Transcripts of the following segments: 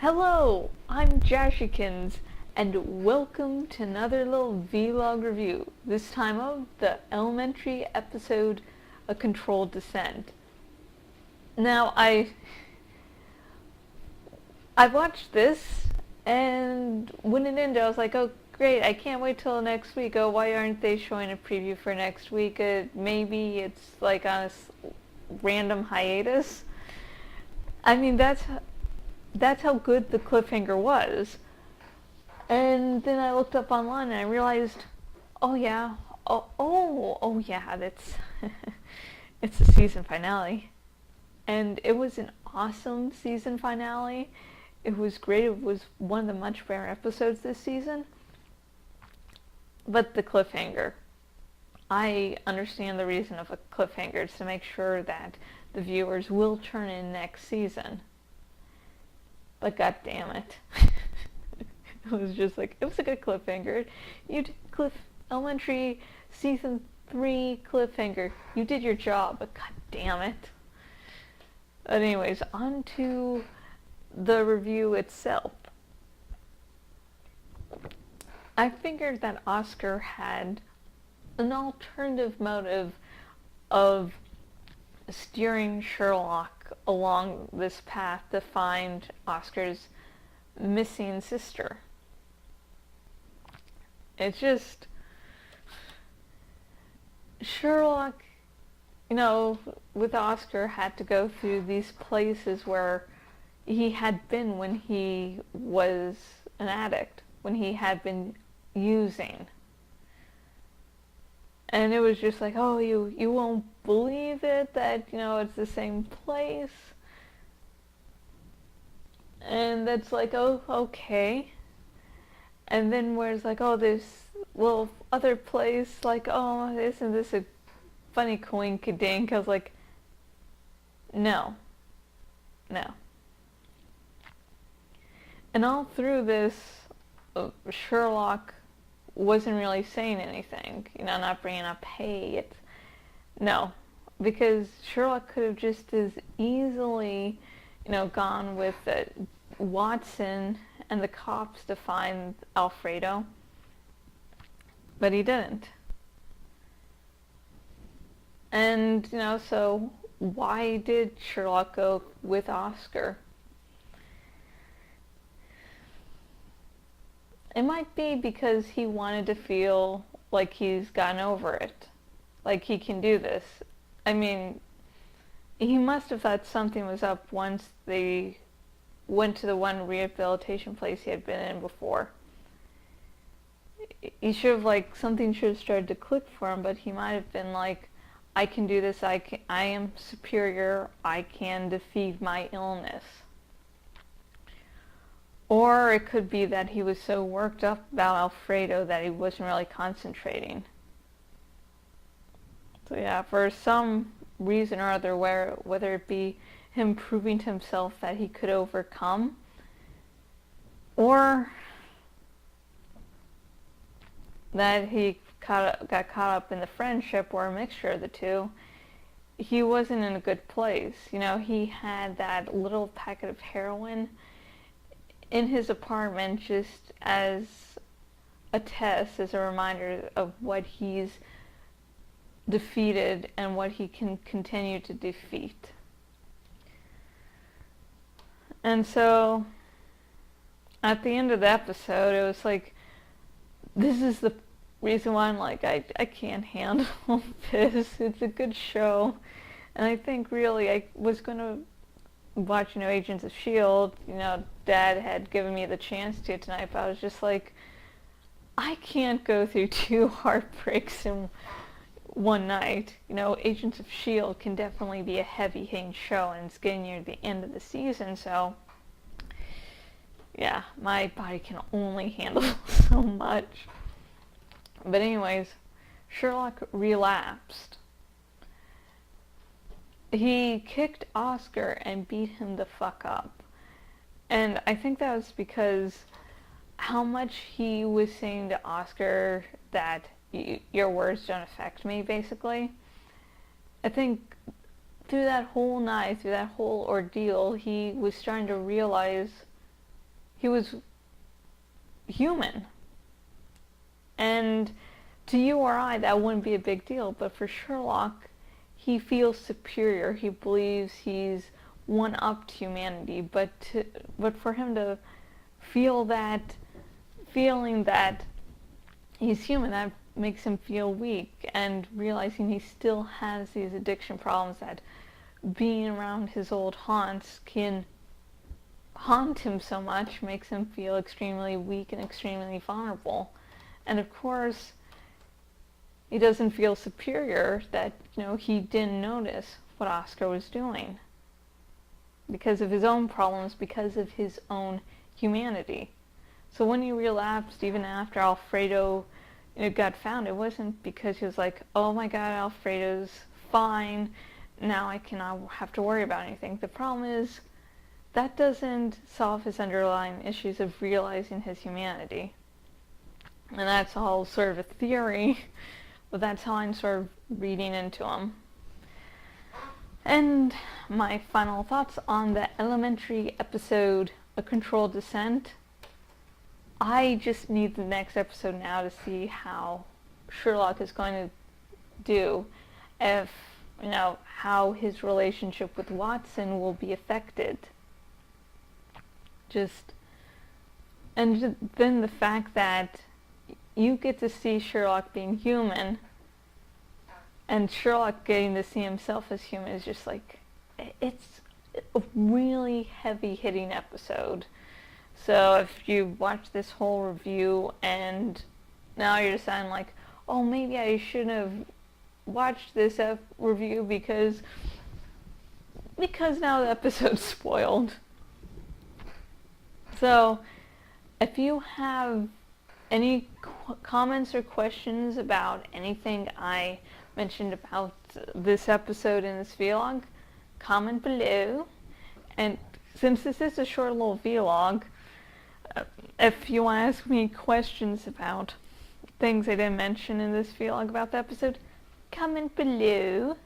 Hello, I'm Jashykins, and welcome to another little vlog review, this time of the elementary episode, A Controlled Descent. Now, I watched this, and when it ended, I was like, oh great, I can't wait till next week. Oh, why aren't they showing a preview for next week? Maybe it's like on a random hiatus. I mean, that's how good the cliffhanger was. And then I looked up online and I realized, oh yeah, oh yeah, that's it's the season finale. And it was an awesome season finale. It was great. It was one of the much better episodes this season. But the cliffhanger. I understand the reason of a cliffhanger is to make sure that the viewers will turn in next season. But god damn it. It was just like, it was a good cliffhanger. You did Elementary Season 3 cliffhanger. You did your job, but god damn it. But anyways, on to the review itself. I figured that Oscar had an alternative motive of steering Sherlock along this path to find Oscar's missing sister. It's just Sherlock, with Oscar had to go through these places where he had been when he was an addict, when he had been using. And it was just like, oh, you won't believe it that, it's the same place. And that's like, oh, okay. And then where it's like, oh, this little other place, like, oh, isn't this a funny coinkydink? I was like, no. And all through this, Sherlock wasn't really saying anything, not bringing up, hey, no. Because Sherlock could have just as easily, gone with Watson and the cops to find Alfredo, but he didn't. And, so why did Sherlock go with Oscar? It might be because he wanted to feel like he's gotten over it, like he can do this. I mean, he must have thought something was up once they went to the one rehabilitation place he had been in before. He should have, something should have started to click for him, but he might have been like, I can do this, I am superior, I can defeat my illness. Or it could be that he was so worked up about Alfredo that he wasn't really concentrating. So yeah, for some reason or other, whether it be him proving to himself that he could overcome, or that he got caught up in the friendship, or a mixture of the two, he wasn't in a good place. He had that little packet of heroin in his apartment just as a test, as a reminder of what he's defeated and what he can continue to defeat. And so at the end of the episode, it was like, this is the reason why I'm like, I can't handle this. It's a good show. And I think really I was going to watch, Agents of S.H.I.E.L.D. Dad had given me the chance to tonight, but I was just like, I can't go through 2 heartbreaks in one night. Agents of S.H.I.E.L.D. can definitely be a heavy-hitting show, and it's getting near the end of the season, so yeah, my body can only handle so much. But anyways, Sherlock relapsed. He kicked Oscar and beat him the fuck up. And I think that was because how much he was saying to Oscar that your words don't affect me, basically. I think through that whole night, through that whole ordeal, he was starting to realize he was human. And to you or I, that wouldn't be a big deal, but for Sherlock, he feels superior. He believes he's one up to humanity, but for him to feel that feeling that he's human, that makes him feel weak, and realizing he still has these addiction problems, that being around his old haunts can haunt him so much, makes him feel extremely weak and extremely vulnerable. And of course, he doesn't feel superior that, he didn't notice what Oscar was doing because of his own problems, because of his own humanity. So when he relapsed, even after Alfredo got found, it wasn't because he was like, oh my god, Alfredo's fine, now I cannot have to worry about anything. The problem is that doesn't solve his underlying issues of realizing his humanity. And that's all sort of a theory, but that's how I'm sort of reading into him. And my final thoughts on the elementary episode, A Controlled Descent. I just need the next episode now to see how Sherlock is going to do, if, how his relationship with Watson will be affected. And then the fact that you get to see Sherlock being human, and Sherlock getting to see himself as human is just like, it's a really heavy-hitting episode. So if you watch this whole review and now you're deciding like, oh, maybe I shouldn't have watched this review because now the episode's spoiled. So if you have any comments or questions about anything I mentioned about this episode in this vlog, comment below. And since this is a short little vlog, if you want to ask me questions about things I didn't mention in this vlog about the episode, comment below.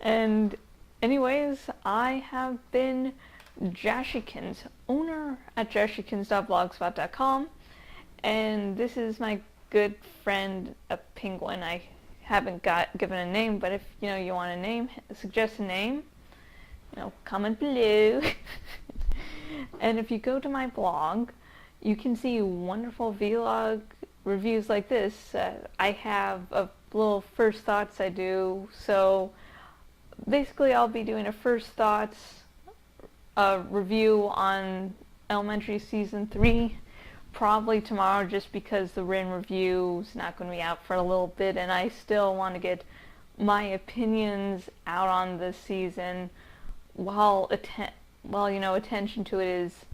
And anyways, I have been Jashykins, owner at jashykins.blogspot.com, and this is my good friend, a penguin. I haven't given a name, but if you want a name, suggest a name, comment below. And if you go to my blog, you can see wonderful vlog reviews like this. I have a little first thoughts I do, so basically I'll be doing a first thoughts review on Elementary Season 3 probably tomorrow, just because the written review is not going to be out for a little bit, and I still want to get my opinions out on this season while attention to it is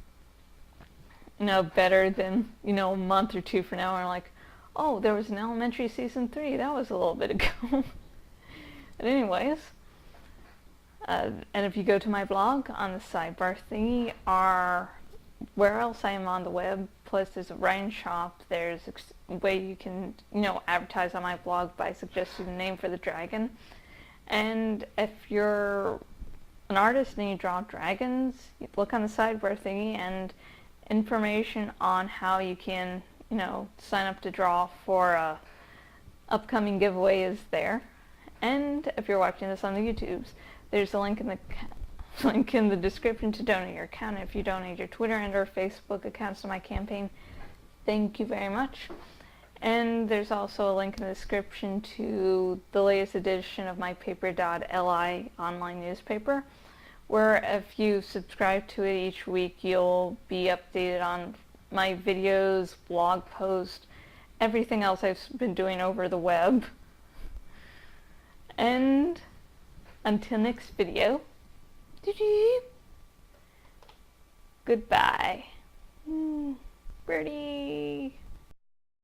better than a month or two from now, and like, oh, there was an Elementary Season 3, that was a little bit ago. But anyways, and if you go to my blog on the sidebar thingy, or where else I am on the web, plus there's a writing shop, there's a way you can advertise on my blog by suggesting a name for the dragon. And if you're an artist and you draw dragons, you look on the sidebar thingy, and information on how you can sign up to draw for a upcoming giveaway is there. And if you're watching this on the YouTubes, there's a link in the description to donate your account. If you donate your Twitter and or Facebook accounts to my campaign, thank you very much. And there's also a link in the description to the latest edition of my paper.li online newspaper, where if you subscribe to it each week, you'll be updated on my videos, blog posts, everything else I've been doing over the web. And until next video, goodbye. Birdie.